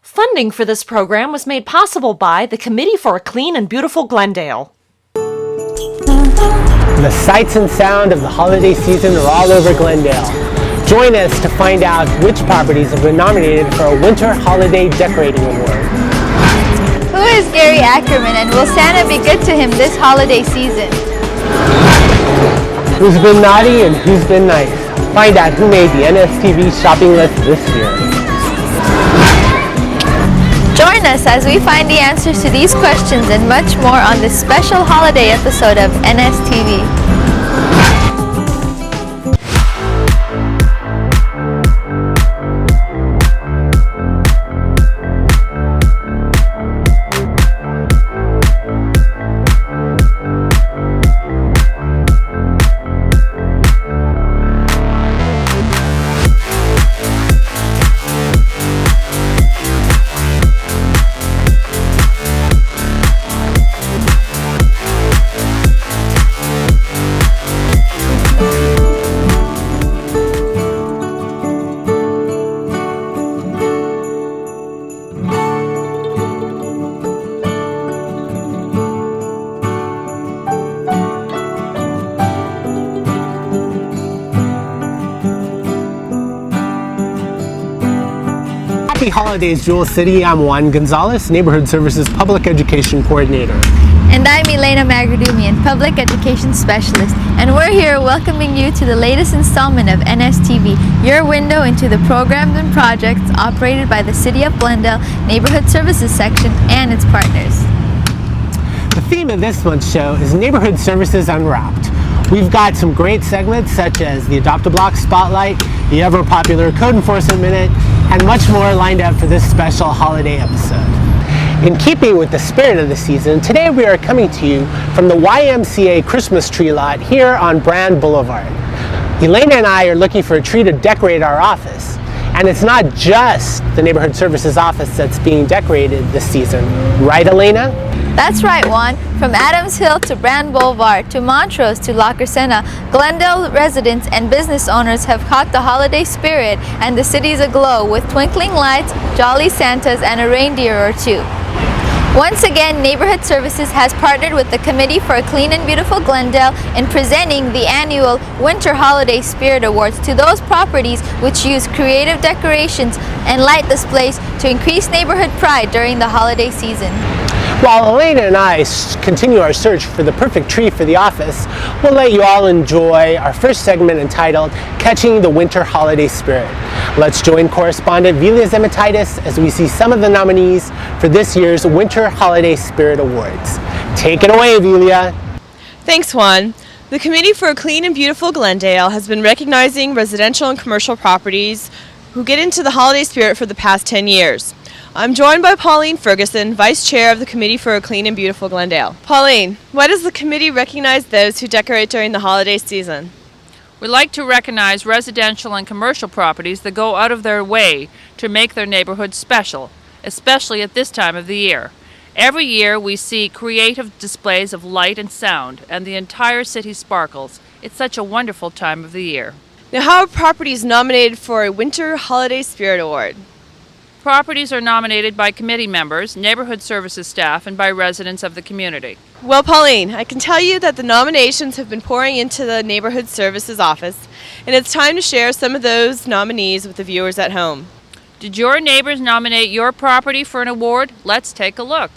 Funding for this program was made possible by the Committee for a Clean and Beautiful Glendale. The sights and sound of the holiday season are all over Glendale. Join us to find out which properties have been nominated for a Winter Holiday Decorating Award. Who is Gary Ackerman, and will Santa be good to him this holiday season? Who's been naughty and who's been nice? Find out who made the NSTV shopping list this year. Join us as we find the answers to these questions and much more on this special holiday episode of NSTV. Happy holidays, Jewel City. I'm Juan Gonzalez, Neighborhood Services Public Education Coordinator. And I'm Elena Magadumian, Public Education Specialist, and we're here welcoming you to the latest installment of NSTV, your window into the programs and projects operated by the City of Glendale Neighborhood Services Section and its partners. The theme of this month's show is Neighborhood Services Unwrapped. We've got some great segments such as the Adopt-A-Block Spotlight, the ever-popular Code Enforcement Minute, and much more lined up for this special holiday episode. In keeping with the spirit of the season, today we are coming to you from the YMCA Christmas tree lot here on Brand Boulevard. Elena and I are looking for a tree to decorate our office. And it's not just the Neighborhood Services office that's being decorated this season. Right, Elena? That's right, Juan. From Adams Hill to Brand Boulevard to Montrose to La Crescenta, Glendale residents and business owners have caught the holiday spirit, and the city's aglow with twinkling lights, jolly Santas, and a reindeer or two. Once again, Neighborhood Services has partnered with the Committee for a Clean and Beautiful Glendale in presenting the annual Winter Holiday Spirit Awards to those properties which use creative decorations and light displays to increase neighborhood pride during the holiday season. While Elena and I continue our search for the perfect tree for the office, we'll let you all enjoy our first segment entitled Catching the Winter Holiday Spirit. Let's join correspondent Vilia Zemetitis as we see some of the nominees for this year's Winter Holiday Spirit Awards. Take it away, Vilia. Thanks, Juan. The Committee for a Clean and Beautiful Glendale has been recognizing residential and commercial properties who get into the holiday spirit for the past 10 years. I'm joined by Pauline Ferguson, Vice Chair of the Committee for a Clean and Beautiful Glendale. Pauline, why does the committee recognize those who decorate during the holiday season? We like to recognize residential and commercial properties that go out of their way to make their neighborhood special, especially at this time of the year. Every year we see creative displays of light and sound, and the entire city sparkles. It's such a wonderful time of the year. Now, how are properties nominated for a Winter Holiday Spirit Award? Properties are nominated by committee members, neighborhood services staff, and by residents of the community. Well, Pauline, I can tell you that the nominations have been pouring into the Neighborhood Services office, and it's time to share some of those nominees with the viewers at home. Did your neighbors nominate your property for an award? Let's take a look.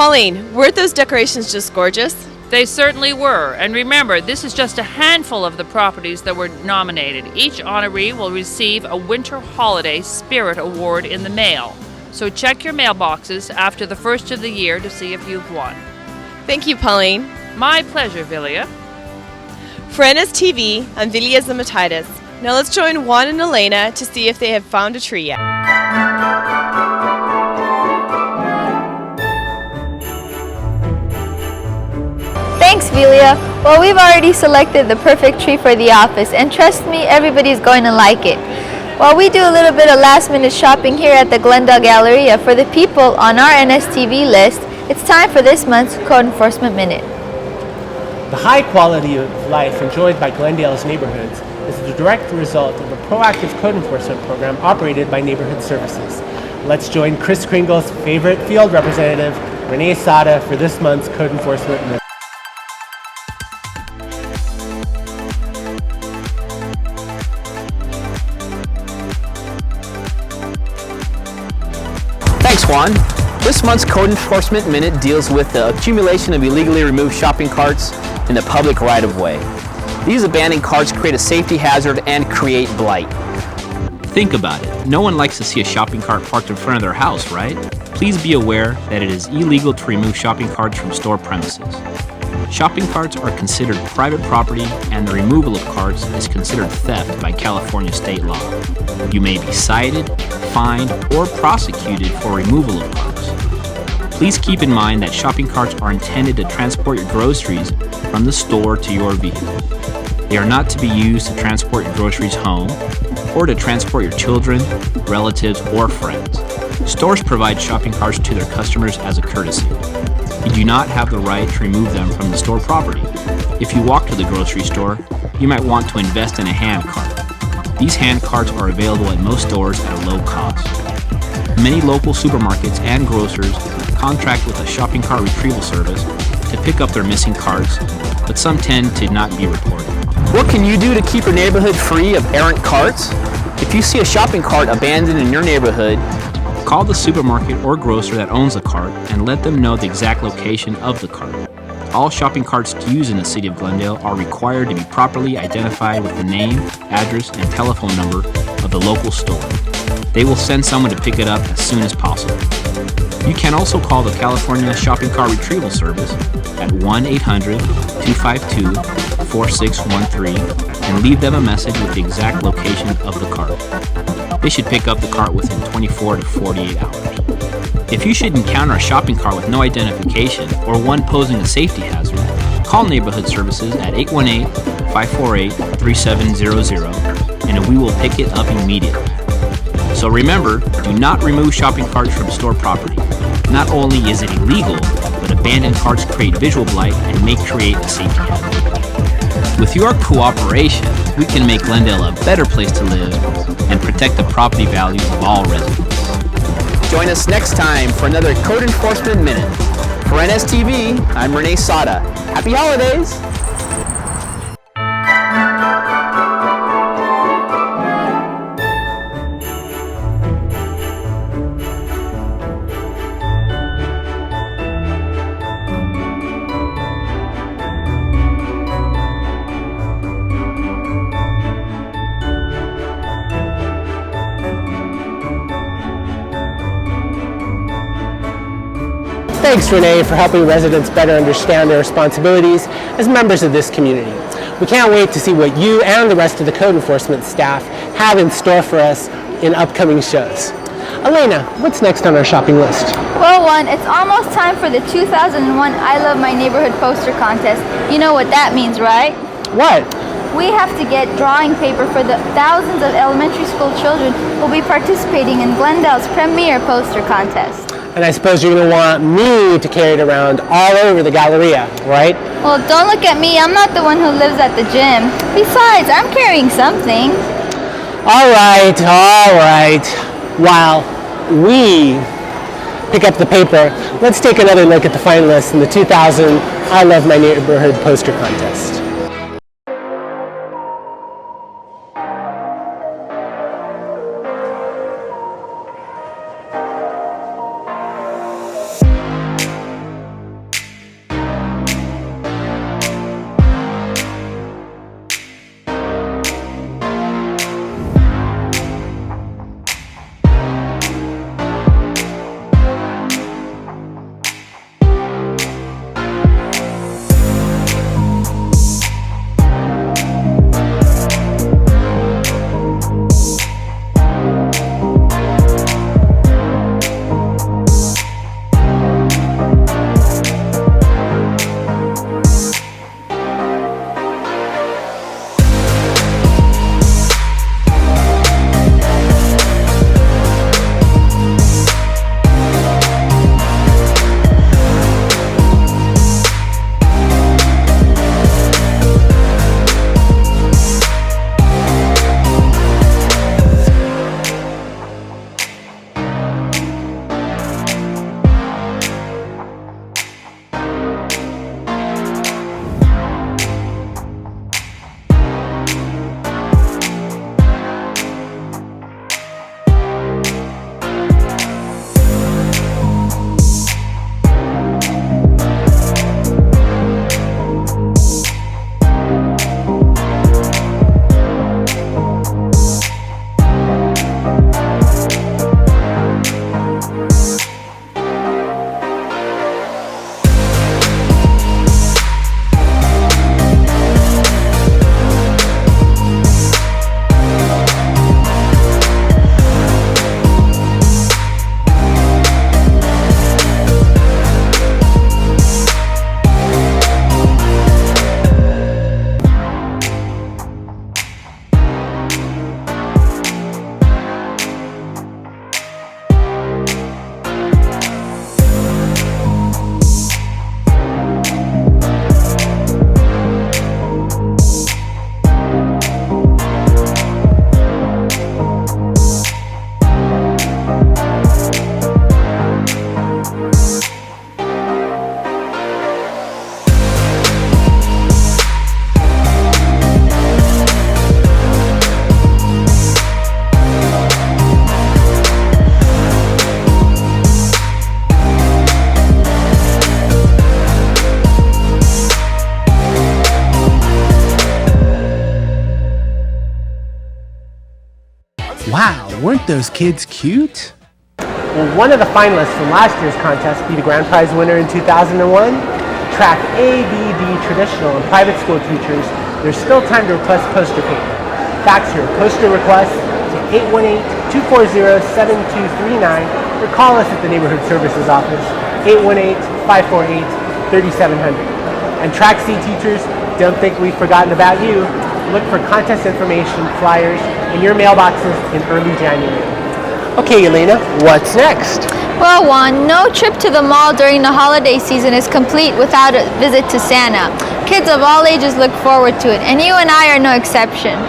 Pauline, weren't those decorations just gorgeous? They certainly were. And remember, this is just a handful of the properties that were nominated. Each honoree will receive a Winter Holiday Spirit Award in the mail. So check your mailboxes after the first of the year to see if you've won. Thank you, Pauline. My pleasure, Vilya. For NSTV, I'm Vilya Zamataitis. Now let's join Juan and Elena to see if they have found a tree yet. Thanks, Vilya. Well, we've already selected the perfect tree for the office, and trust me, everybody's going to like it. While we do a little bit of last-minute shopping here at the Glendale Galleria for the people on our NSTV list, it's time for this month's Code Enforcement Minute. The high quality of life enjoyed by Glendale's neighborhoods is the direct result of a proactive code enforcement program operated by Neighborhood Services. Let's join Chris Kringle's favorite field representative, Renee Sada, for this month's Code Enforcement Minute. Thanks, Juan. This month's Code Enforcement Minute deals with the accumulation of illegally removed shopping carts in the public right-of-way. These abandoned carts create a safety hazard and create blight. Think about it. No one likes to see a shopping cart parked in front of their house, right? Please be aware that it is illegal to remove shopping carts from store premises. Shopping carts are considered private property, and the removal of carts is considered theft by California state law. You may be cited, fined, or prosecuted for removal of carts. Please keep in mind that shopping carts are intended to transport your groceries from the store to your vehicle. They are not to be used to transport your groceries home or to transport your children, relatives, or friends. Stores provide shopping carts to their customers as a courtesy. You do not have the right to remove them from the store property. If you walk to the grocery store, you might want to invest in a hand cart. These hand carts are available at most stores at a low cost. Many local supermarkets and grocers contract with a shopping cart retrieval service to pick up their missing carts, but some tend to not be reported. What can you do to keep your neighborhood free of errant carts? If you see a shopping cart abandoned in your neighborhood, Call the supermarket or grocer that owns the cart and let them know the exact location of the cart. All shopping carts used in the City of Glendale are required to be properly identified with the name, address, and telephone number of the local store. They will send someone to pick it up as soon as possible. You can also call the California Shopping Cart Retrieval Service at 1-800-252-4613 and leave them a message with the exact location of the cart. They should pick up the cart within 24 to 48 hours. If you should encounter a shopping cart with no identification or one posing a safety hazard, call Neighborhood Services at 818-548-3700 and we will pick it up immediately. So remember, do not remove shopping carts from store property. Not only is it illegal, but abandoned carts create visual blight and may create a safety hazard. With your cooperation, we can make Glendale a better place to live and protect the property values of all residents. join us next time for another Code Enforcement Minute. For NSTV, I'm Renee Sada. Happy holidays! Thanks, Renee, for helping residents better understand their responsibilities as members of this community. We can't wait to see what you and the rest of the code enforcement staff have in store for us in upcoming shows. Elena, what's next on our shopping list? Well, it's almost time for the 2001 I Love My Neighborhood poster contest. You know what that means, right? What? We have to get drawing paper for the thousands of elementary school children who will be participating in Glendale's premier poster contest. And I suppose you're going to want me to carry it around all over the Galleria, right? Well, don't look at me. I'm not the one who lives at the gym. Besides, I'm carrying something. All right. While we pick up the paper, let's take another look at the finalists in the 2000 I Love My Neighborhood poster contest. Wow, weren't those kids cute? Well, one of the finalists from last year's contest be the grand prize winner in 2001. Track ABD traditional and private school teachers, there's still time to request poster paper. Fax your poster request to 818-240-7239 or call us at the Neighborhood Services Office, 818-548-3700. And Track C teachers, don't think we've forgotten about you. Look for contest information flyers in your mailboxes in early January. Okay, Elena, what's next? Well, Juan, no trip to the mall during the holiday season is complete without a visit to Santa. Kids of all ages look forward to it, and you and I are no exception.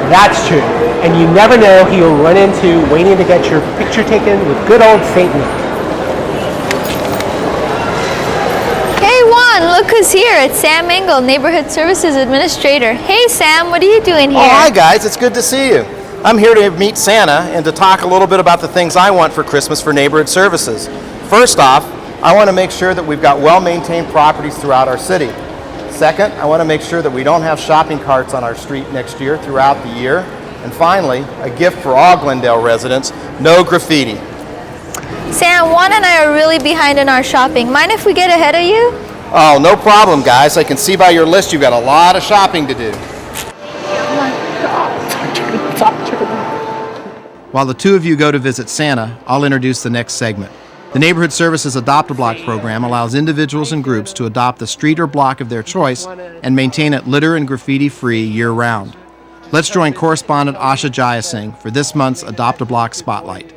That's true, and you never know who you'll run into waiting to get your picture taken with good old Saint Nick. Hey, Juan, look who's here. It's Sam Engel, Neighborhood Services Administrator. Hey, Sam, what are you doing here? Oh, hi, guys. It's good to see you. I'm here to meet Santa and to talk a little bit about the things I want for Christmas for neighborhood services. First off, I want to make sure that we've got well-maintained properties throughout our city. Second, I want to make sure that we don't have shopping carts on our street next year throughout the year. And finally, a gift for all Glendale residents, no graffiti. Sam, Juan and I are really behind in our shopping. Mind if we get ahead of you? Oh, no problem, guys. I can see by your list you've got a lot of shopping to do. While the two of you go to visit Santa, I'll introduce the next segment. The Neighborhood Services Adopt-A-Block program allows individuals and groups to adopt the street or block of their choice and maintain it litter and graffiti-free year-round. Let's join correspondent Asha Jayasingh for this month's Adopt-A-Block Spotlight.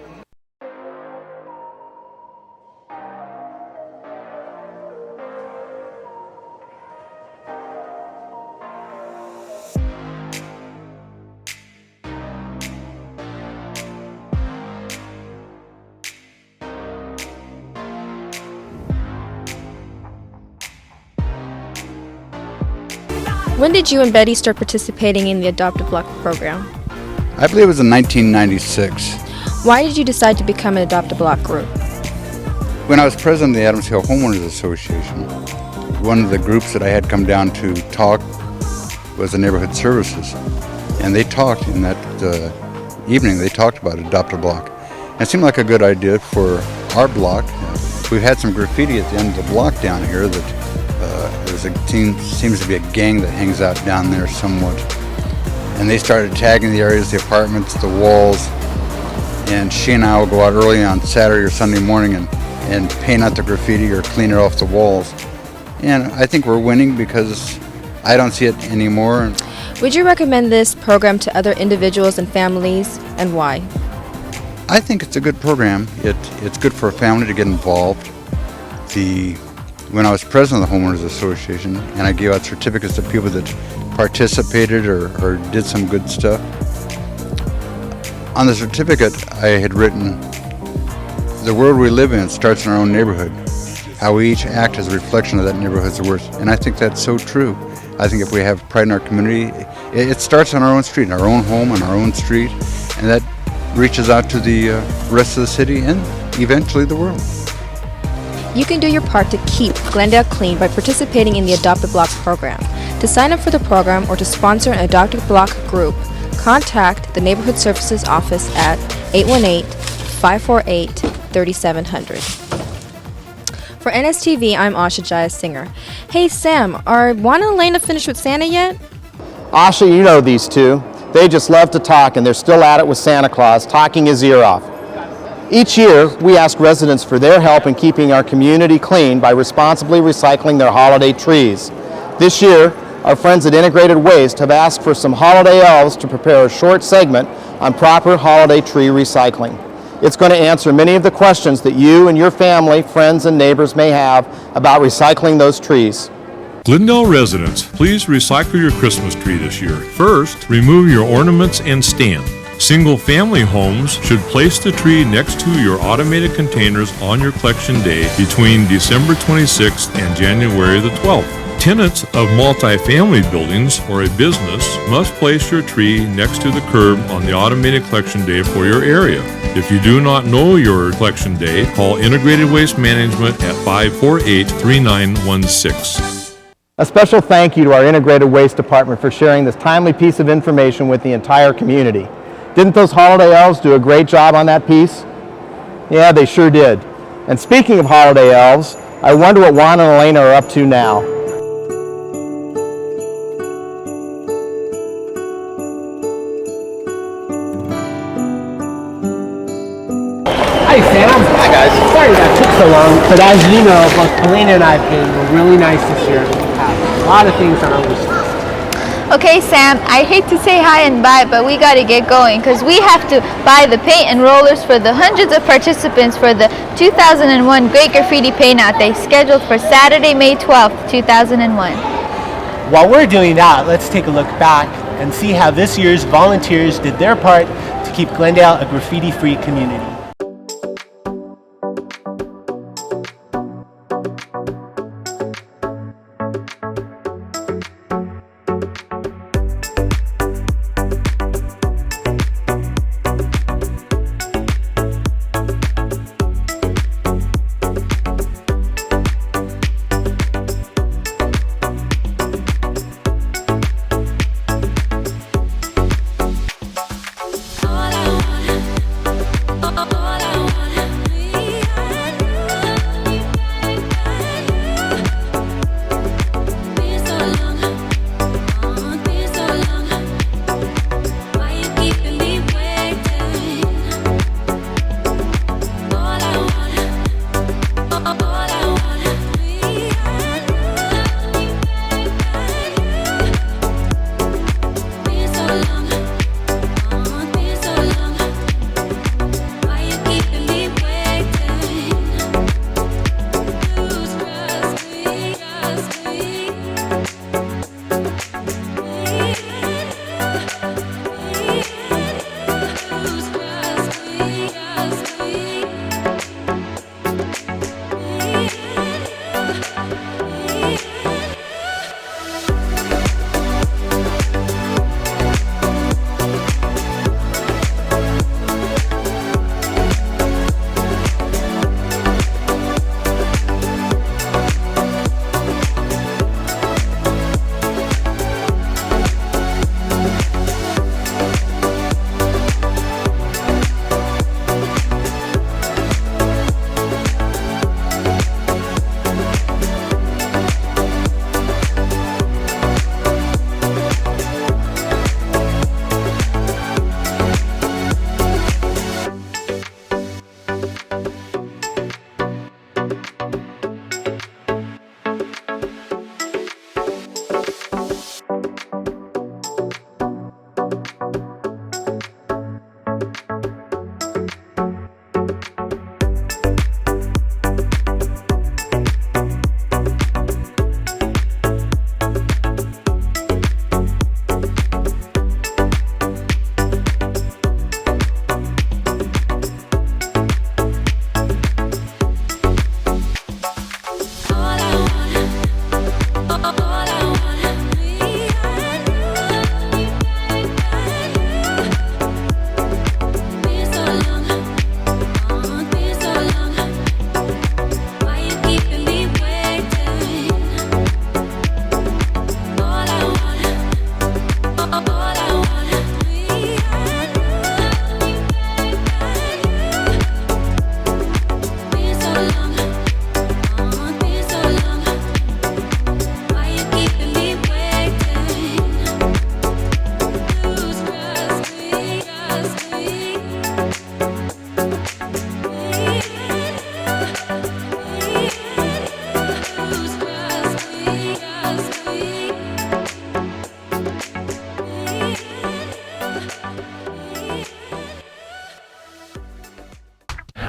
When did you and Betty start participating in the Adopt-A-Block program? I believe it was in 1996. Why did you decide to become an Adopt-A-Block group? When I was president of the Adams Hill Homeowners Association, one of the groups that I had come down to talk was the Neighborhood Services. And they talked in that evening, they talked about Adopt-A-Block. And it seemed like a good idea for our block. We've had some graffiti at the end of the block down here that seems to be a gang that hangs out down there somewhat. And they started tagging the areas, the apartments, the walls, and she and I will go out early on Saturday or Sunday morning and paint out the graffiti or clean it off the walls. And I think we're winning because I don't see it anymore. Would you recommend this program to other individuals and families, and why? I think it's a good program. It's good for a family to get involved. When I was president of the Homeowners Association and I gave out certificates to people that participated or did some good stuff, on the certificate I had written, the world we live in starts in our own neighborhood. How we each act as a reflection of that neighborhood's worth. And I think that's so true. I think if we have pride in our community, it starts on our own street, in our own home, on our own street, and that reaches out to the rest of the city and eventually the world. You can do your part to keep Glendale clean by participating in the Adopt-A-Block program. To sign up for the program or to sponsor an Adopt-A-Block group, contact the Neighborhood Services Office at 818-548-3700. For NSTV, I'm Asha Jayasingh. Hey Sam, are Juan and Elena finished with Santa yet? Asha, you know these two. They just love to talk and they're still at it with Santa Claus, talking his ear off. Each year, we ask residents for their help in keeping our community clean by responsibly recycling their holiday trees. This year, our friends at Integrated Waste have asked for some holiday elves to prepare a short segment on proper holiday tree recycling. It's going to answer many of the questions that you and your family, friends, and neighbors may have about recycling those trees. Glendale residents, please recycle your Christmas tree this year. First, remove your ornaments and stand. Single-family homes should place the tree next to your automated containers on your collection day between December 26th and January the 12th. Tenants of multi-family buildings or a business must place your tree next to the curb on the automated collection day for your area. If you do not know your collection day, call Integrated Waste Management at 548-3916. A special thank you to our Integrated Waste Department for sharing this timely piece of information with the entire community. Didn't those holiday elves do a great job on that piece? Yeah, they sure did. And speaking of holiday elves, I wonder what Juan and Elena are up to now. Hi Sam. Hi guys. Sorry that took so long, but as you know, both Elena and I have been really nice this year. We have a lot of things on our wish list. Okay, Sam, I hate to say hi and bye, but we gotta get going because we have to buy the paint and rollers for the hundreds of participants for the 2001 Great Graffiti Paint-Out Day scheduled for Saturday, May 12th, 2001. While we're doing that, let's take a look back and see how this year's volunteers did their part to keep Glendale a graffiti-free community.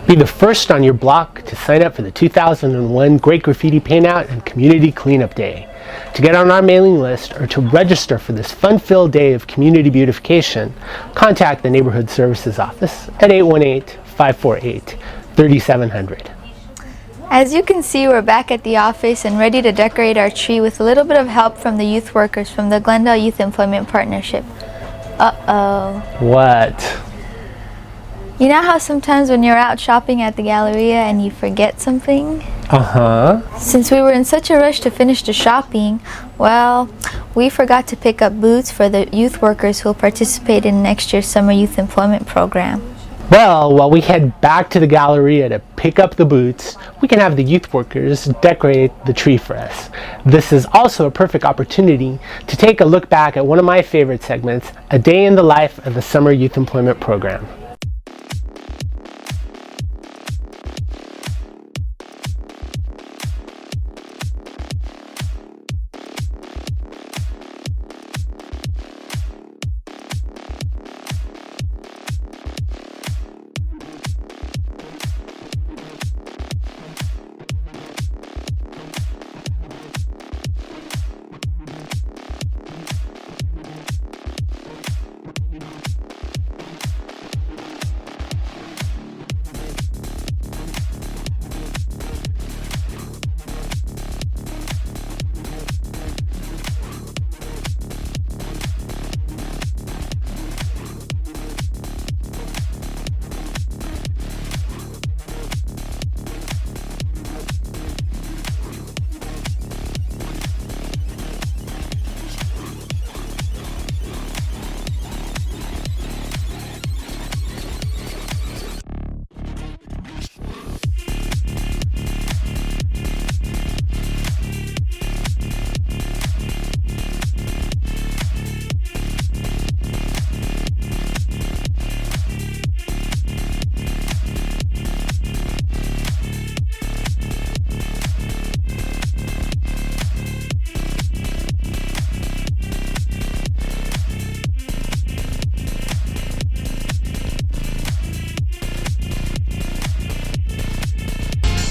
Be the first on your block to sign up for the 2001 Great Graffiti Paint-Out and Community Cleanup Day. To get on our mailing list or to register for this fun-filled day of community beautification, contact the Neighborhood Services Office at 818-548-3700. As you can see, we're back at the office and ready to decorate our tree with a little bit of help from the youth workers from the Glendale Youth Employment Partnership. Uh-oh. What? You know how sometimes when you're out shopping at the Galleria and you forget something? Since we were in such a rush to finish the shopping, well, we forgot to pick up boots for the youth workers who will participate in next year's Summer Youth Employment Program. Well, while we head back to the Galleria to pick up the boots, we can have the youth workers decorate the tree for us. This is also a perfect opportunity to take a look back at one of my favorite segments, A Day in the Life of the Summer Youth Employment Program.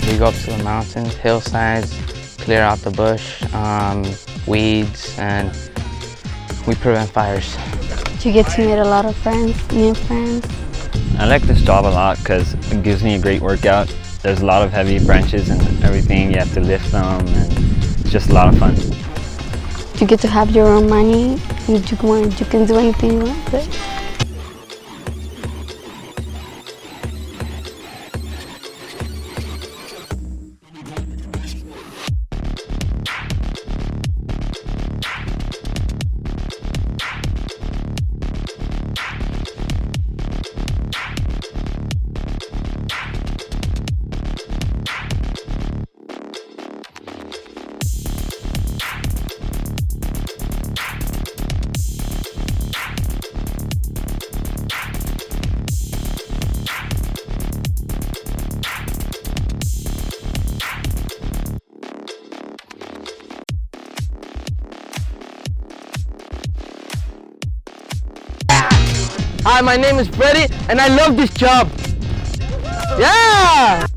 We go up to the mountains, hillsides, clear out the bush, weeds, and we prevent fires. You get to meet a lot of friends, new friends. I like this job a lot because it gives me a great workout. There's a lot of heavy branches and everything, you have to lift them, and it's just a lot of fun. You get to have your own money, you can do anything you want with it. Hi, my name is Freddie, and I love this job. Yeah!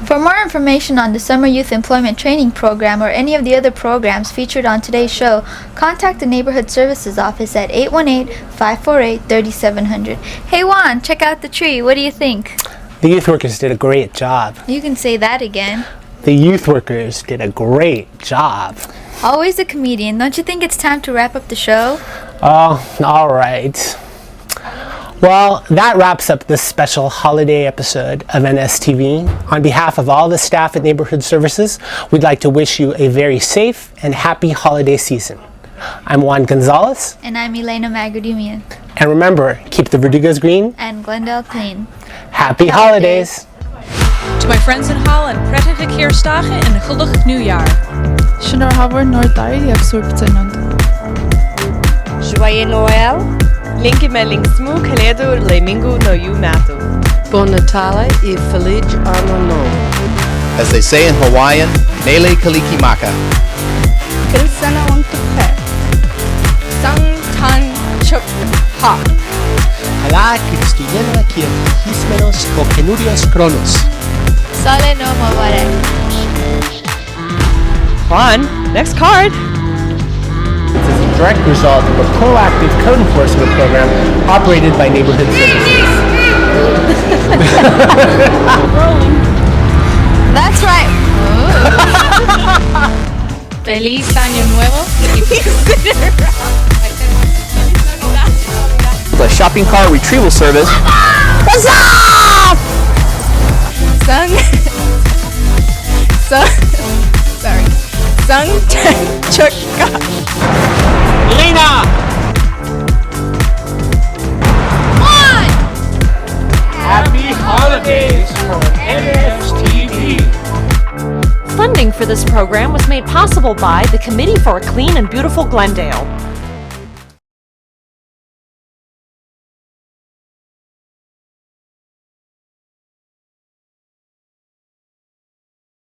For more information on the Summer Youth Employment Training Program or any of the other programs featured on today's show, contact the Neighborhood Services Office at 818-548-3700. Hey Juan, check out the tree. What do you think? The youth workers did a great job. You can say that again. The youth workers did a great job. Always a comedian. Don't you think it's time to wrap up the show? Oh, all right. Well, that wraps up this special holiday episode of NSTV. On behalf of all the staff at Neighborhood Services, we'd like to wish you a very safe and happy holiday season. I'm Juan Gonzalez. And I'm Elena Magadumian. And remember, keep the Verdugos green. And Glendale clean. Happy holidays. To my friends in Holland, prettige kerstdagen en een gelukkig nieuwjaar. Shonor Havor Nortai Yaksurptenund. Joyeux Noël. Linke meling smook heledo lemingo no you nato. Bon Natale e Feliz Ano Novo. As they say in Hawaiian, Nele Kaliki Maka. Kilsana Untukhe. Sang Tan Chuk Ha. Ala Kristuyena Kiel Hismenos Kokenurios Kronos. Sale no Mavarek. Juan, next card. This is a direct result of a proactive code enforcement program operated by Neighborhood Services. That's right. Feliz Año Nuevo. The shopping cart retrieval service What's up? Churka. Elena! Happy holidays from NSTV. Funding for this program was made possible by the Committee for a Clean and Beautiful Glendale.